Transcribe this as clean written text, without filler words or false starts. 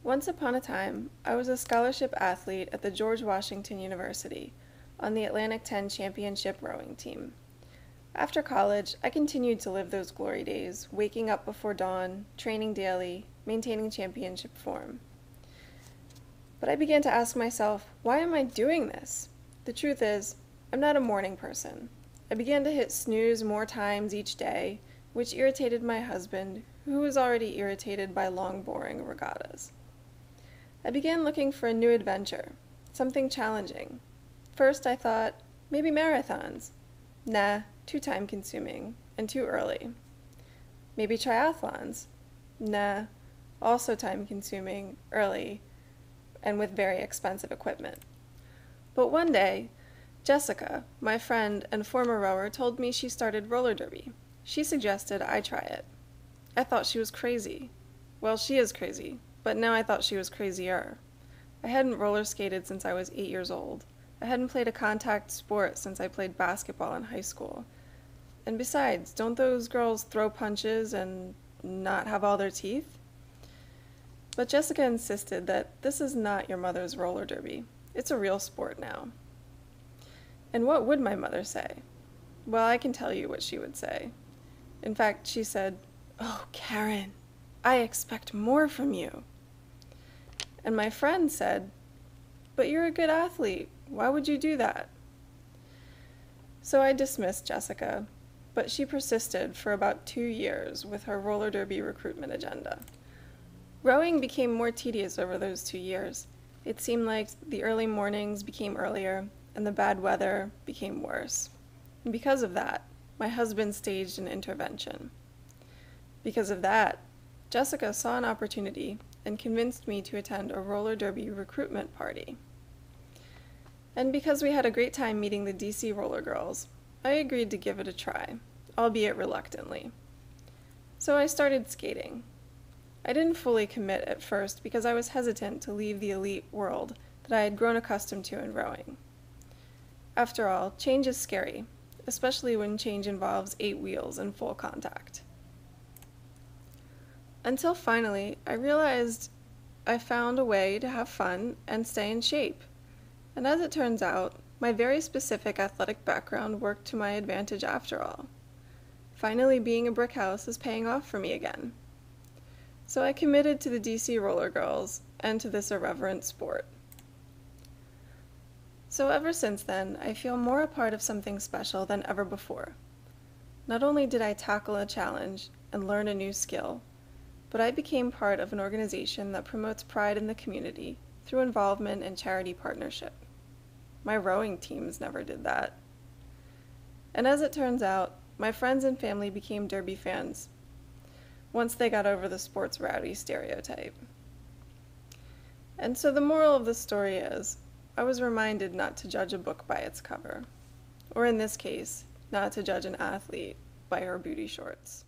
Once upon a time, I was a scholarship athlete at the George Washington University on the Atlantic 10 Championship rowing team. After college, I continued to live those glory days, waking up before dawn, training daily, maintaining championship form. But I began to ask myself, why am I doing this? The truth is, I'm not a morning person. I began to hit snooze more times each day, which irritated my husband, who was already irritated by long, boring regattas. I began looking for a new adventure, something challenging. First, I thought, maybe marathons. Nah, too time-consuming, and too early. Maybe triathlons. Nah, also time-consuming, early, and with very expensive equipment. But one day, Jessica, my friend and former rower, told me she started roller derby. She suggested I try it. I thought she was crazy. Well, she is crazy, but now I thought she was crazier. I hadn't roller skated since I was 8 years old. I hadn't played a contact sport since I played basketball in high school. And besides, don't those girls throw punches and not have all their teeth? But Jessica insisted that this is not your mother's roller derby. It's a real sport now. And what would my mother say? Well, I can tell you what she would say. In fact, she said, "Oh, Karen, I expect more from you." And my friend said, "But you're a good athlete. Why would you do that?" So I dismissed Jessica, but she persisted for about 2 years with her roller derby recruitment agenda. Rowing became more tedious over those 2 years. It seemed like the early mornings became earlier, and the bad weather became worse. And because of that, my husband staged an intervention. Because of that, Jessica saw an opportunity and convinced me to attend a roller derby recruitment party. And because we had a great time meeting the DC Roller Girls, I agreed to give it a try, albeit reluctantly. So I started skating. I didn't fully commit at first because I was hesitant to leave the elite world that I had grown accustomed to in rowing. After all, change is scary, especially when change involves 8 wheels and full contact. Until finally, I realized I found a way to have fun and stay in shape. And as it turns out, my very specific athletic background worked to my advantage after all. Finally, being a brick house is paying off for me again. So I committed to the DC Roller Girls and to this irreverent sport. So ever since then, I feel more a part of something special than ever before. Not only did I tackle a challenge and learn a new skill, but I became part of an organization that promotes pride in the community through involvement and charity partnership. My rowing teams never did that. And as it turns out, my friends and family became derby fans once they got over the sports rowdy stereotype. And so the moral of the story is, I was reminded not to judge a book by its cover, or in this case, not to judge an athlete by her booty shorts.